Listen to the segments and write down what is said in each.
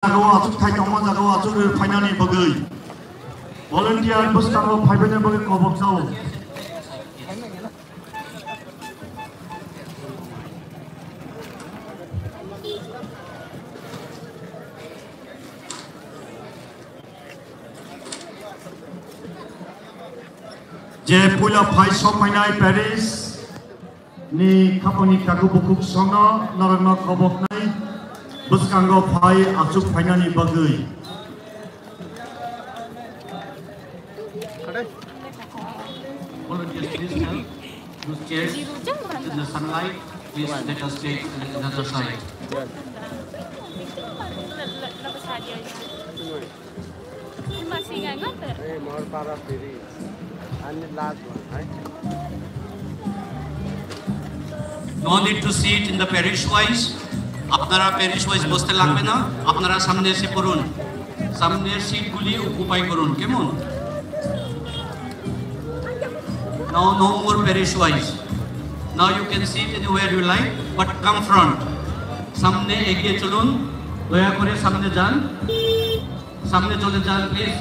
Jagawa atuk thai tongma jagawa atuk finally bagai. Volunteer bus karo finally bagai kobok sau. Je pula phai so mainai Paris ni khaponi kaku bukuk songa narana kobok nai buskanggo phai achuk finally bagai. Volunteers, please help. Those chairs in the sunlight, please let us take another side. No need to sit in the parish wise. আপনারা parish wise বসতে লাগবে না, আপনারা সামনে এসে পড়ুন, সামনের সিটগুলি occupy করুন, কেমন? Now no more parish wise. Now you can sit anywhere you like, but come front. সামনে এগিয়ে চলুন, দয়া করে সামনে যান, সামনে চলে যান প্লিজ।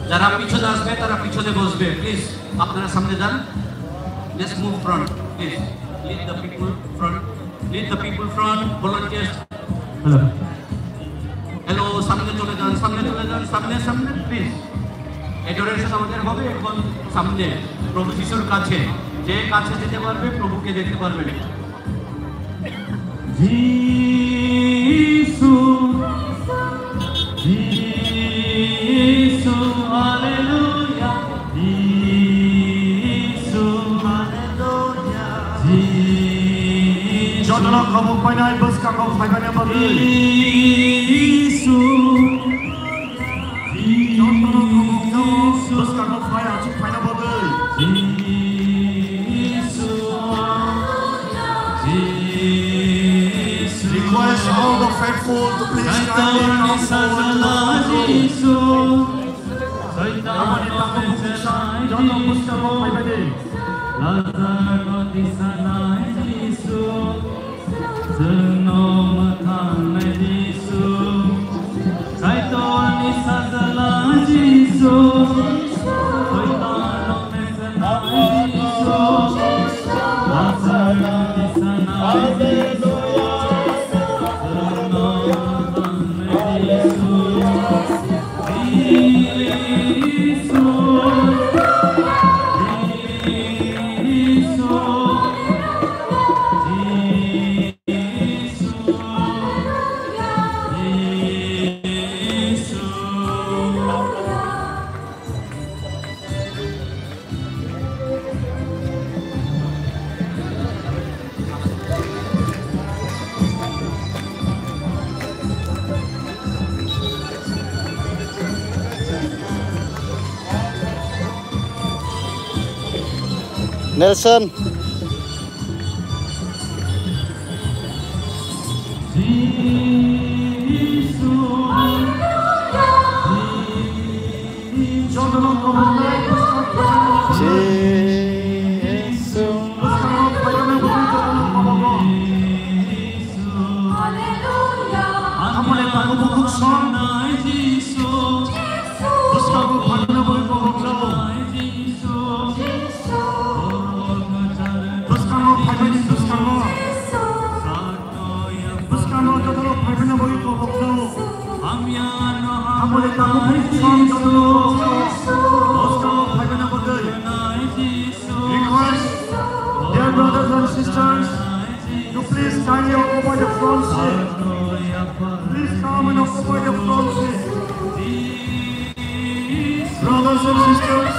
যারা পিছনে আসবে তারা পিছনে বসবে, প্লিজ আপনারা সামনে যান। Let's move front, please. Lead the people front. Lead the people front. Volunteers. Hello. Hello. সামনে চলে যান, সামনে চলে যান, সামনে সামনে প্লিজ। এডোরেশন আমাদের হবে এখন সামনে প্রভু যিশুর কাছে, যে কাছে যেতে পারবে প্রভুকে দেখতে পারবে। যিশু যিশু হালেলুয়া, যিশু hallelujah, Jodana kobok mainai bus karo finally bagai. যিশু Bus karo phai achuk finally bagai. Request all the faithful to please kindly come forward. Kamani taku bukuk sang jodoh bus karo finally. Nelson. Jodana kobok mainai bus karo finally bagai. Kamani taku bukuk sang bus karo finally bagai kobok sau. Bus karo jodana finally bagai kobok sau. Kamani taku bukuk sang jodana bus karo finally bagai. Request, dear brothers and sisters, to please kindly occupy the front seat. Please come and occupy the front seat. Brothers and sisters,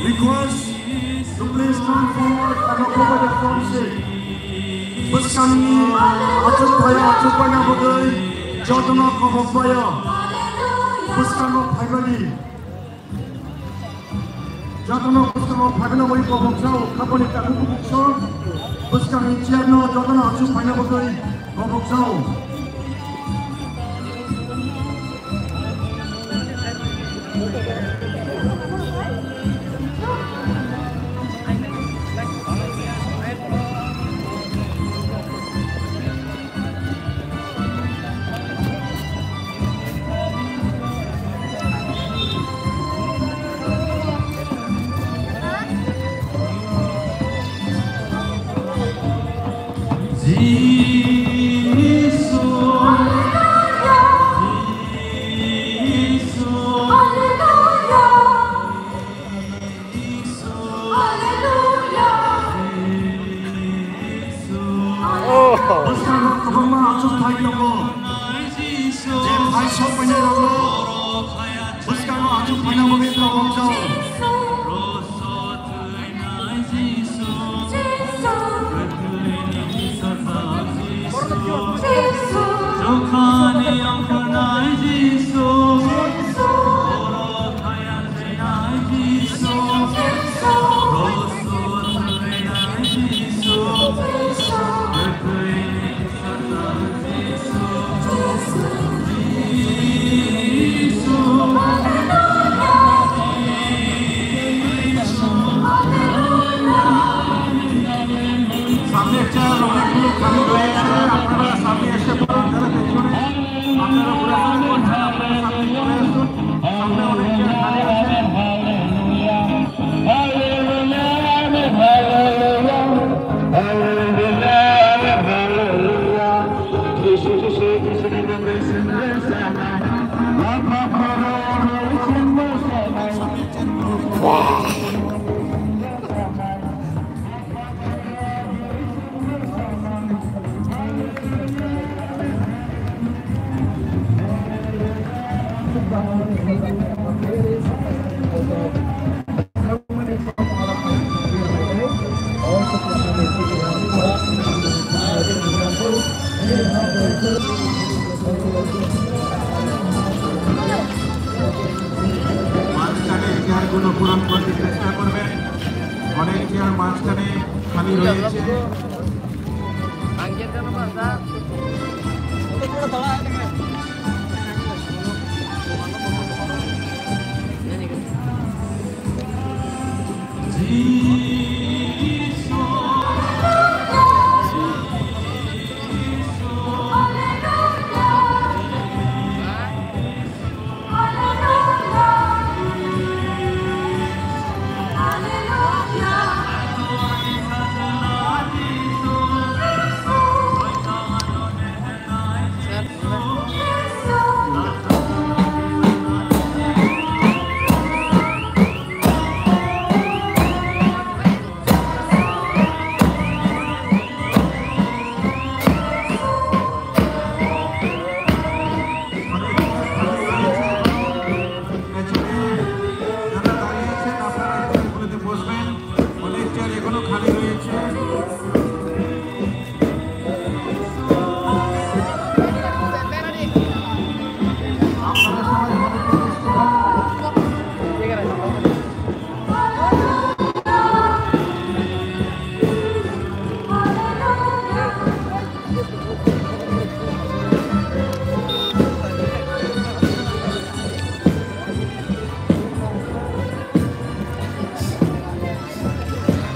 request to please come forward and occupy the front seat. Bus kami achuk phaya bagai jodana kobok phaya. Bus karo finally. Jodana bus karo finally bagai kobok sau. Kaponi taku bukuk sang bus kami ciarno jodana achuk phaya bagai kobok sau. যে ভাই সব পাইনে রাখলো বুঝকানো আজু পাইনা মগে তো রমজাও সামনে একটা অনেকগুলো খালি রয়েছে আপনারা সামনে এসে পড়ুন যারা পেছনে আপনারা ঘোরাঘুরি করছেন আপনারা সামনে চলে আসুন সামনে অনেক চেয়ার খালি আছে মাঝখানে চেয়ারগুলো পূরণ করতে চেষ্টা করবেন অনেক চেয়ার মাঝখানে খালি রয়েছে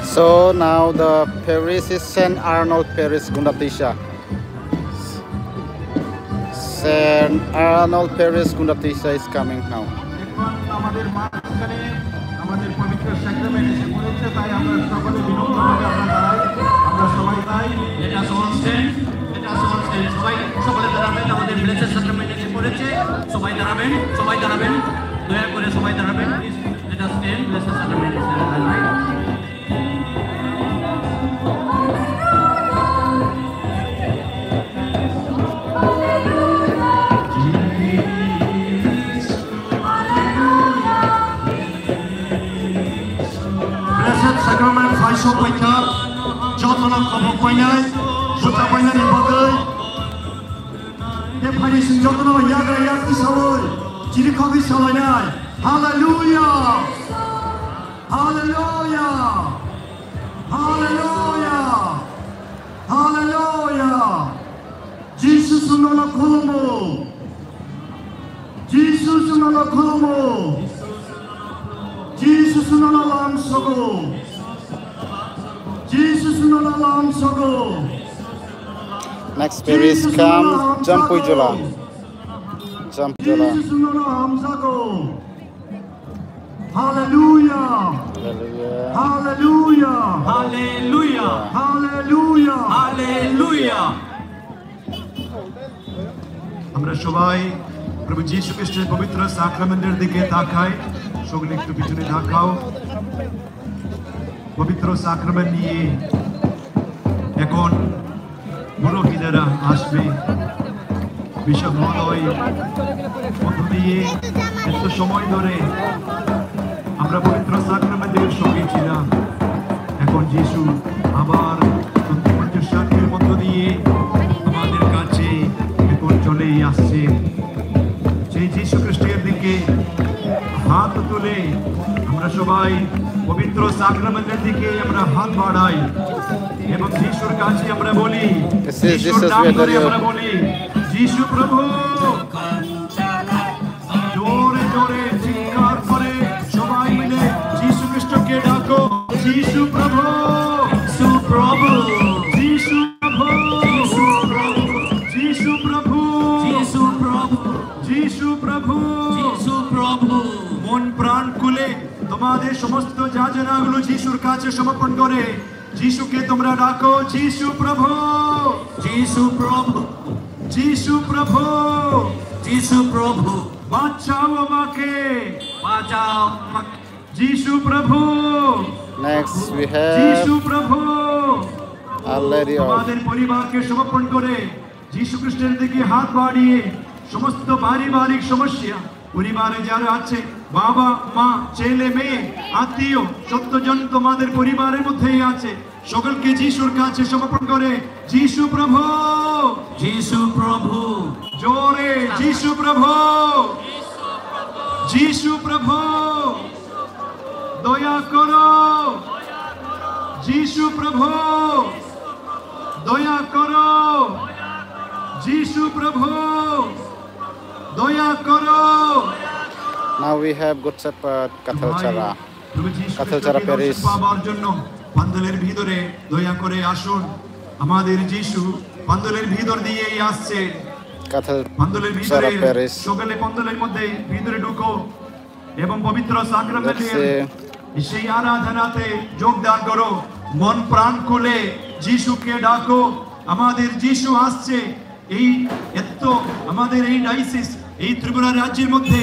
So now the Paris is Saint Arnold Paris Gundatisha. Saint Arnold Paris Gundatisha is coming now. আমাদের মাঝখানে আমাদের পবিত্র সাক্রামেন্ট এসে পড়েছে তাই আমরা সকলে বিনম্রভাবে আমরা সবাই তাই এটা সনস্টেন্ড সবাই সকলে দাঁড়াবেন আমাদের ব্লেসেড সাক্রামেন্ট এসে পড়েছে সবাই দাঁড়াবেন দয়া করে সবাই দাঁড়াবেন please let us stand blessed sacrament এসে দাঁড়াবেন Sacrament Faisal Paika, Jotana Kabuk Painai, Jota Painani Bagai, Nepali Sinjotana Yaga Yaki Saloi, Jirikobi Salanai, Hallelujah! Hallelujah! Hallelujah! Hallelujah! Jesus Nala Kolomo! Jesus Nala Kolomo! Jesus Nala Lam Sogo! Jesus Nala Lam Sogo! Next Paris come Jampujula. Jesus Nala Hamzago! Hallelujah! Hallelujah. Hallelujah! Hallelujah! Hallelujah! Hallelujah! আমরা সবাই প্রভু যীশু খ্রিস্টের পবিত্র সাক্রামেন্টের দিকে তাকাই সকলে একটু পিছনে তাকাও পবিত্র সাক্রামেন্ট নিয়ে এখন পুরোহিতেরা আসবে বিশপ মহোদয় মধ্য দিয়ে এত সময় ধরে আমরা পবিত্র সাক্রামেন্টের সঙ্গে ছিলাম। এখন যিশু আবার সাক্ষের মধ্য দিয়ে আমাদের কাছে এখন চলেই আসছে। সেই যিশু খ্রিস্টের দিকে হাত তুলে আমরা সবাই পবিত্র সাক্রামেন্টের দিকে আমরা হাত বাড়াই এবং যিশুর কাছে আমরা বলি, যিশুর নাম ধরে আমরা বলি, যিশু প্রভু। জোরে জোরে চিৎকার করে সবাই মিলে যিশু খ্রিস্টকে ডাকো, যিশু প্রভু, যিশু প্রভু, যিশু প্রভু, যিশু প্রভু, যিশু প্রভু, যিশু প্রভু, যিশু প্রভু। মন প্রাণ খুলে তোমাদের সমস্ত যাচনাগুলো যিশুর কাছে সমর্পণ করে যিশুকে তোমরা ডাকো, যিশু প্রভু, যিশু প্রভু, যিশু প্রভু, যিশু প্রভু, বাঁচাও আমাকে, বাঁচাও আমাকে। যিশু প্রভু, Next we যিশু have প্রভু। Our Lady of আমাদের পরিবারকে সমর্পণ করে যিশু খ্রিস্টের দিকে হাত বাড়িয়ে সমস্ত পারিবারিক সমস্যা পরিবারে যারা আছে, বাবা মা ছেলে মেয়ে আত্মীয় সত্যজন তোমাদের পরিবারের মধ্যেই আছে, সকলকে যিশুর কাছে সমর্পণ করে যিশু প্রভু, যিশু প্রভু, জোরে যিশু প্রভু, যিশু প্রভু, দয়া করো, যিশু প্রভু, দয়া করো, যিশু প্রভু, দয়া করো। now we have Good Shepherd Kathalchara. তুমি যিশু কাঁঠালচারা খ্রিস্টকে প্যারিস। দর্শন পাবার জন্য পান্দলের ভিতরে দয়া করে আসুন। আমাদের যিশু পান্দলের ভিতর দিয়েই আসছে। পান্দলের ভিতরে Kathalchara Paris. সকালে পান্দলের মধ্যে ভিতরে ঢুকো এবং পবিত্র সাক্রামেন্টের সেই আরাধনাতে যোগদান করো। মন প্রাণ খুলে যিশুকে ডাকো। আমাদের যিশু আসছে। এই এত আমাদের এই ডাইসিস, এই ত্রিপুরা রাজ্যের মধ্যে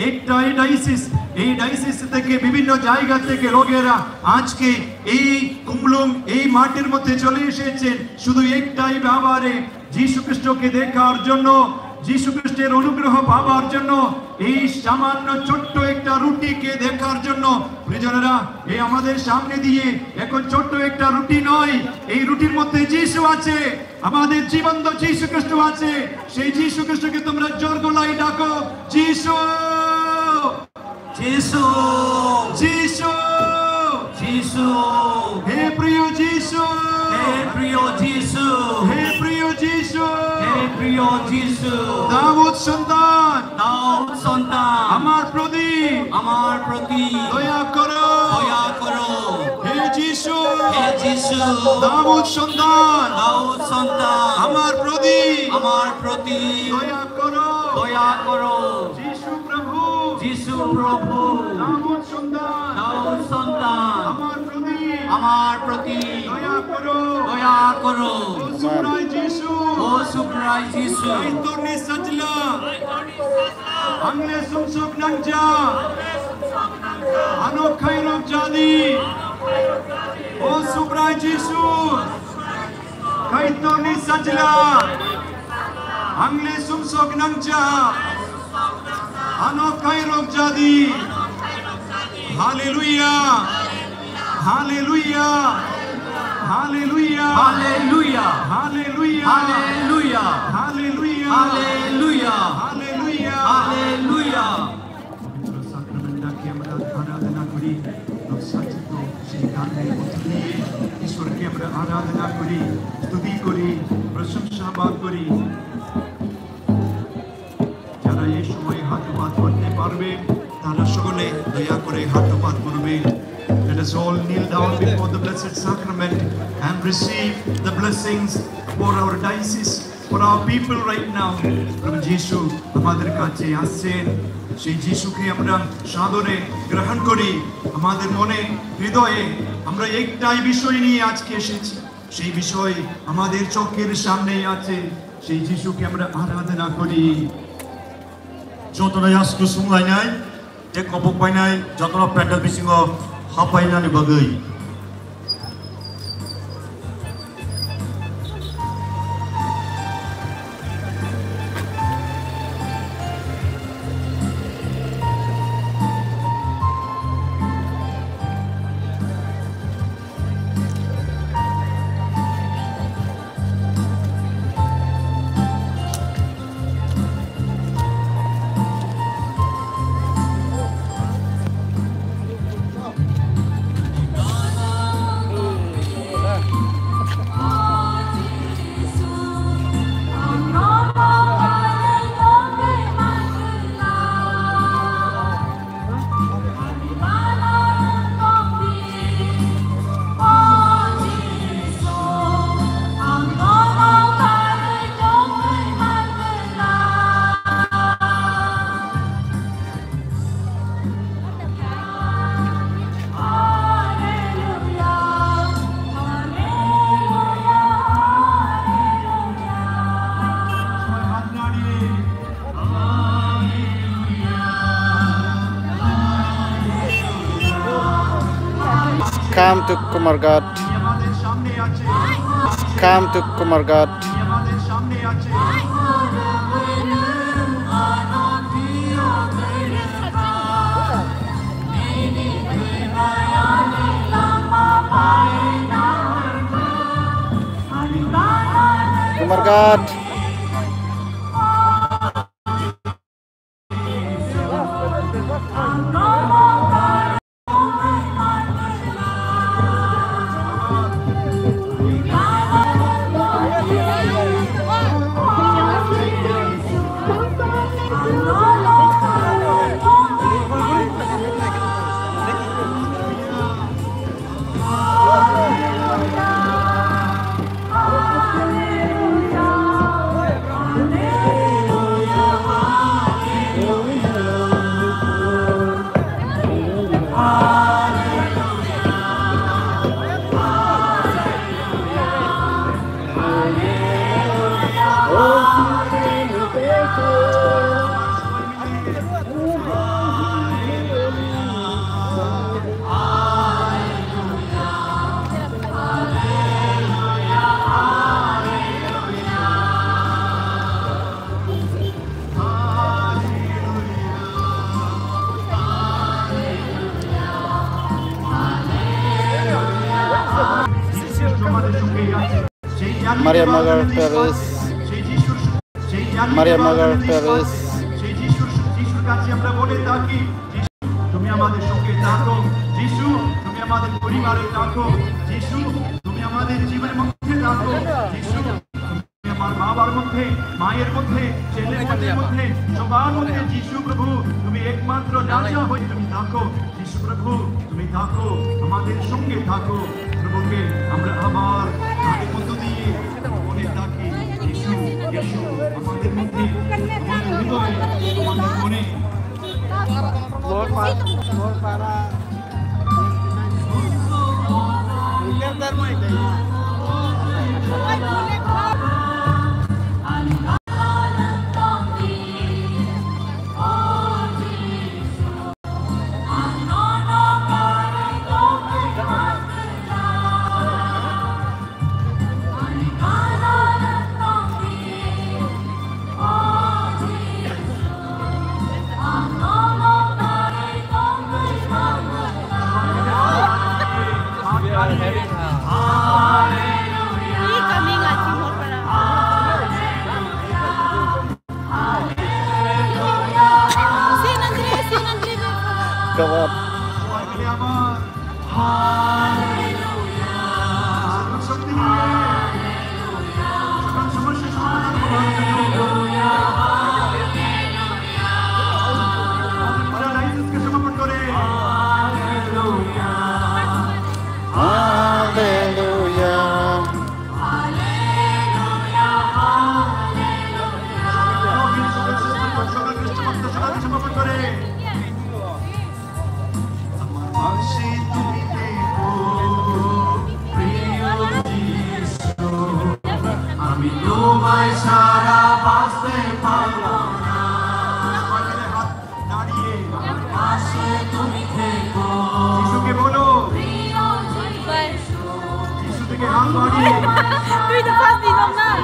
একটাই ডাইসিস, এই ডাইসিস থেকে বিভিন্ন জায়গা থেকে লোকেরা আজকে এই কুমলুং এই মাঠের মধ্যে চলে এসেছেন শুধু একটাই ব্যাপারে, যিশু খ্রিস্টকে দেখার জন্য, যিশু খ্রিস্টের অনুগ্রহ পাবার জন্য, এই সামান্য ছোট্ট একটা রুটিকে দেখার জন্য। প্রিয়জনেরা, এই আমাদের সামনে দিয়ে এখন ছোট্ট একটা রুটি নয়, এই রুটির মধ্যে যিশু আছে, আমাদের জীবন্ত যিশু খ্রিস্ট আছে। সেই যিশু খ্রিস্টকে তোমরা জোর গলায় ডাকো, যিশু, যিশু, যিশু, যিশু, হে প্রিয় যিশু, হে প্রিয় যিশু, হে প্রিয় যিশু, হে প্রিয় যিশু, দাউদ সন্তান, দাউদ সন্তান, আমার প্রতি, আমার প্রতি দয়া করো, দয়া করো। হে যিশু, হে যিশু, দাউদ সন্তান, দাউদ সন্তান, আমার প্রতি, আমার প্রতি দয়া করো, দয়া করো। যিশু প্রভু, যিশু প্রভু, দাউদ সন্তান, দাউদ সন্তান, আমার প্রতি, আমার প্রতি দয়া করো, দয়া করো। ও সুরাই যিশু, ও সুপ্রায় যিশু, ইতনি সজলা, আংলে সুমসুক নাংজা, আনোখাই রোগ জাদি, ও সুপ্রায় যিশু, কাইতনি সজলা, আংলে সুমসুক নাংজা, আনোখাই রোগ জাদি। Hallelujah, hallelujah, hallelujah, hallelujah, hallelujah, hallelujah, hallelujah, hallelujah, hallelujah, hallelujah. পবিত্র সাক্রামেন্টকে আমরা আরাধনা করি, নবসাচিত সেই গানের মধ্যে দিয়ে ঈশ্বরকে আমরা আরাধনা করি, স্তুতি করি, প্রশংসাবাদ করি। যারা এই সময় হাতপাত করতে পারবে তারা সকলে দয়া করে হাতপাত করবে। Let us all kneel down before the blessed sacrament and receive the blessings for our diocese, for our people right now. প্রভু যিশু আমাদের কাছে আসছেন, সেই যিশুকে আমরা সাদরে গ্রহণ করি। আমাদের মনে হৃদয়ে আমরা একটাই বিষয় নিয়ে আজকে এসেছি, সেই বিষয় আমাদের চোখের সামনেই আছে, সেই যিশুকে আমরা আরাধনা করি। जतना यासखौ सुंलायनाय ते कपक बायनाय जतना पेन्डेल बिसिङाव हाबबायनानै बागै Come to Kumargat. Come to Kumargat. Kumargat. Maria Mother Paris. Maria Mother Paris. তুমি আমাদের সঙ্গে থাকো যিশু, তুমি আমাদের পরিবারে থাকো যিশু, তুমি আমাদের জীবনের মধ্যে থাকো যিশু, তুমি আমার বাবার মধ্যে, মায়ের মধ্যে, ছেলের মধ্যে, সবার মধ্যে যিশু প্রভু, তুমি একমাত্র রাজা হয়ে তুমি থাকো যিশু প্রভু, তুমি থাকো আমাদের সঙ্গে থাকো প্রভুকে আমরা আবার তাদের মধ্য দিয়ে মনে থাকি যিশু, যিশু আমাদের মধ্যে, আমাদের হৃদয়ে, আমাদের মনে Lord para Kawat. Tuy đã phát gì không nào?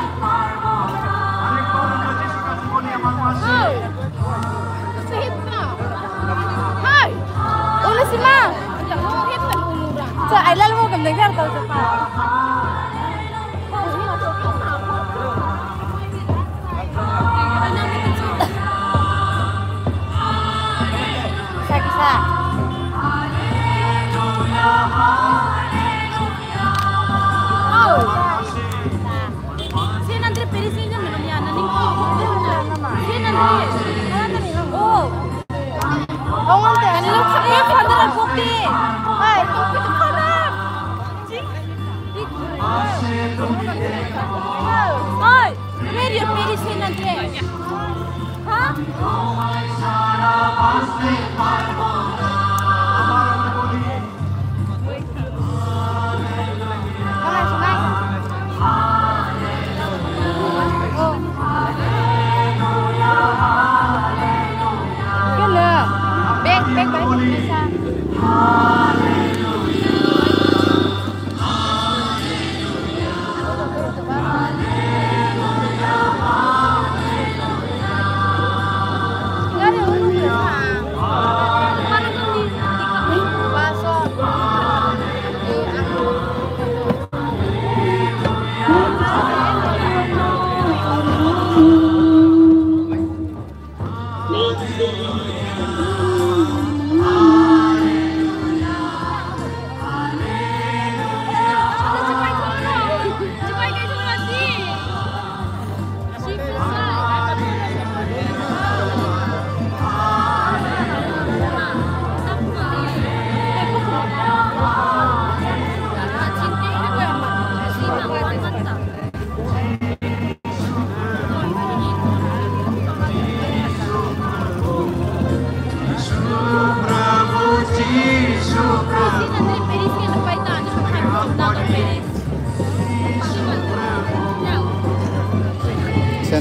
Hai, ulit si Ma. So, ay lalo mo gandang siya tao sa pa. Isa-isa. Baik, baik, bisa.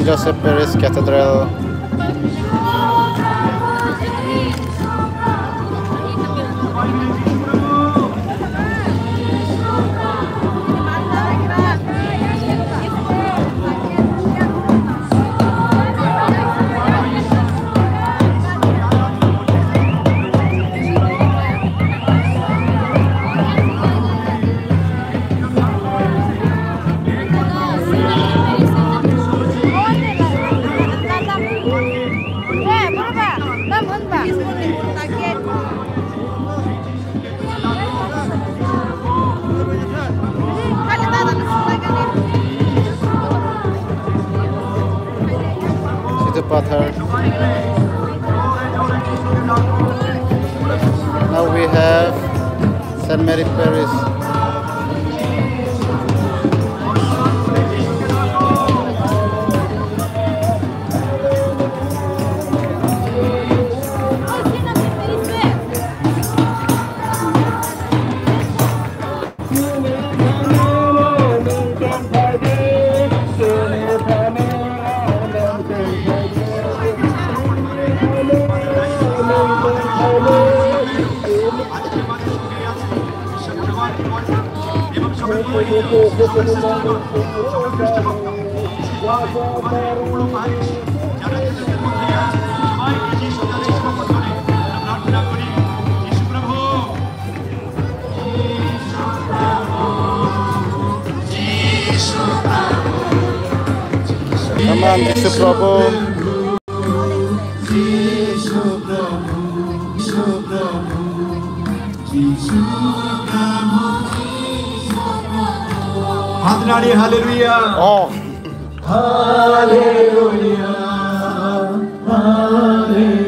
Saint Joseph Parish Cathedral. Now we have St. Mary Parish. Aman, Yesu Prabhu. Hallelujah, hallelujah. Oh. Hallelujah. Hallelujah.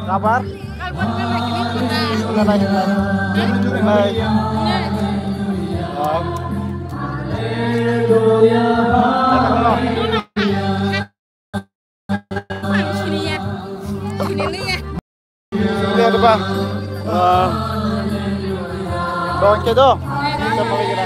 Kabar? Lihat depan. Bawang kedo. Kita mau kira.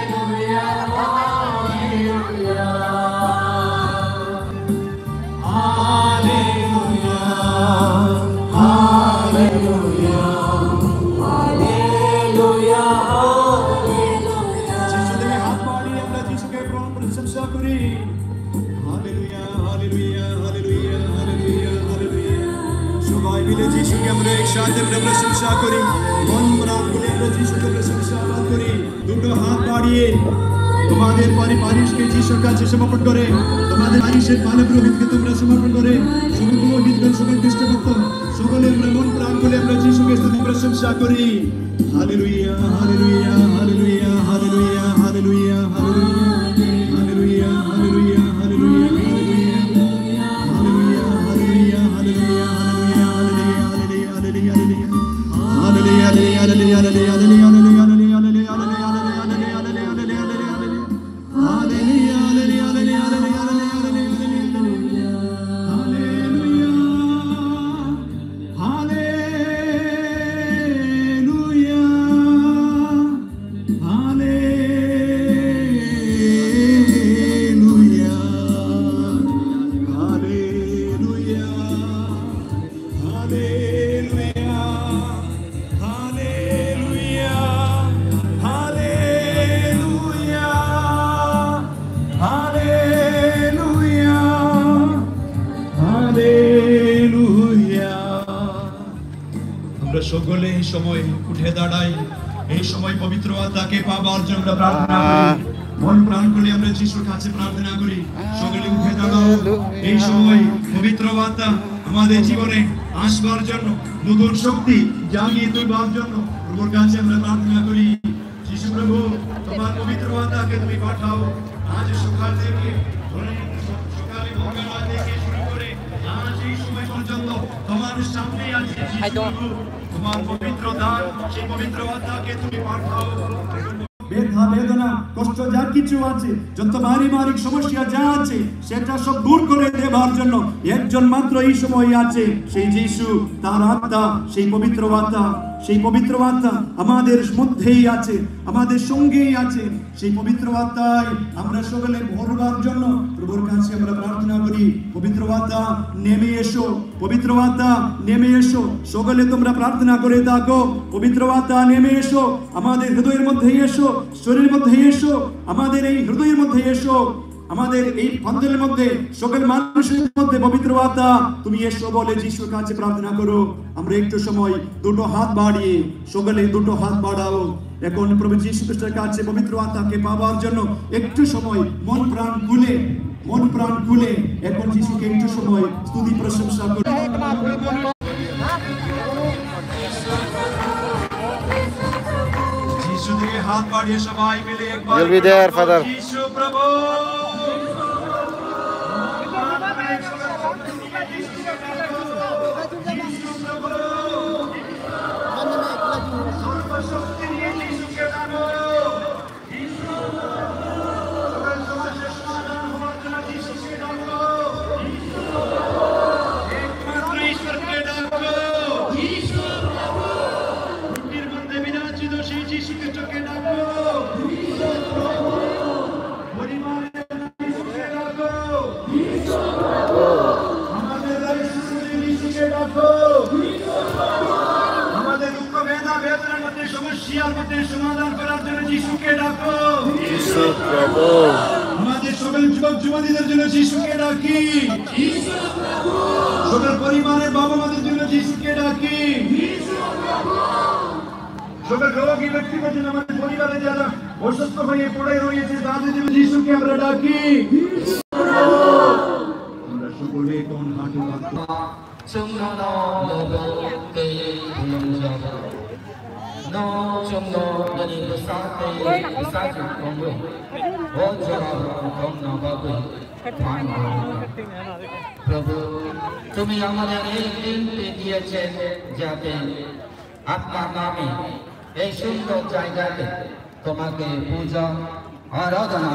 যিশুকে আমরা একসাথে প্রশংসা করি, মন প্রাণ খুলে আমরা যিশুকে প্রশংসা করি। দুটো হাত বাড়িয়ে তোমাদের পরিবারকে যিশুর কাছে সমর্পণ করে, তোমাদের আরিশের ভালো প্রভুকে তোমরা সমর্পণ করে, সকল পুরোহিতগণ, সকল খ্রিস্টভক্ত সকলে আমরা মন প্রাণ খুলে আমরা যিশুকে স্তুতি প্রশংসা করি। Hallelujah, hallelujah, hallelujah, hallelujah, hallelujah, hallelujah, hallelujah, hallelujah, সকলে এই সময় উঠে দাঁড়াই, এই সময় পবিত্র আত্মাকে পাবার জন্য প্রার্থনা করি, মন প্রাণ খুলে আমরা যিশুর কাছে প্রার্থনা করি। সকলে উঠে দাঁড়াও, এই সময় পবিত্র আত্মা আমাদের জীবনে আসবার জন্য, নতুন শক্তি জাগিয়ে তুলবার জন্য প্রভুর কাছে আমরা প্রার্থনা করি। যিশু প্রভু, তোমার পবিত্র আত্মাকে তুমি পাঠাও। আজ সকাল থেকে সকালে ভোরবেলা থেকে শুরু করে আজ এই সময় পর্যন্ত তোমার সামনে আছে যিশু প্রভু, তোমার পবিত্র দান, সেই পবিত্র আত্মাকে তুমি পাঠাও। বের ব্যথা বেদনা কষ্ট যা কিছু আছে, যত পারিবারিক সমস্যা যা আছে, সেটা সব দূর করে দেবার জন্য একজন মাত্র এই সময় আছে, সেই যিশু। তার আত্মা, সেই পবিত্র আত্মা, সেই পবিত্র আত্মা আমাদের মধ্যেই আছে, আমাদের সঙ্গেই আছে। সেই পবিত্র আত্মায় আমরা সকলে ভরবার জন্য প্রভুর কাছে আমরা প্রার্থনা করি, পবিত্র আত্মা নেমে এসো, পবিত্র আত্মা নেমে এসো। সকলে তোমরা প্রার্থনা করে থাকো, পবিত্র আত্মা নেমে এসো, আমাদের হৃদয়ের মধ্যে এসো, শরীরের মধ্যে এসো, আমাদের এই হৃদয়ের মধ্যে এসো, আমাদের এই পন্থের মধ্যে, সকল মানুষের মধ্যে পবিত্র আত্মা তুমি এসো বলে যিশুর কাছে প্রার্থনা করো। আমরা একটু সময় দুটো হাত বাড়িয়ে, সকলে দুটো হাত বাড়াও এখন প্রভু যিশু খ্রিস্টের কাছে পবিত্র আত্মাকে পাওয়ার জন্য একটু সময় মন প্রাণ খুলে এখন যিশুকে একটু সময় স্তুতি প্রশংসা করো। যিশু দিকে হাত বাড়িয়ে সবাই মিলে একবার You'll be there, Father. যিশু প্রভু সমাধান করার জন্য যিশুকে ডাকো। যিশু প্রভু, আমাদের সকল যুবক যুবতীদের জন্য যিশুকে ডাকি, সকল পরিবারের বাবা মাদের জন্য যিশুকে ডাকি, সকল রোগী ব্যক্তিদের জন্য, আমাদের পরিবারে যারা অসুস্থ হয়ে পড়ে রয়েছে তাদের জন্য যিশুকে আমরা ডাকি। আমরা সকলে কোন হাঁটু No chumno dari besate besaju kongwe o jara kong na bagwe প্রভু তুমি আমাদের এই দিনটি দিয়েছেন যাতে আপনার নামে এই সুন্দর জায়গাতে তোমাকে পূজা আরাধনা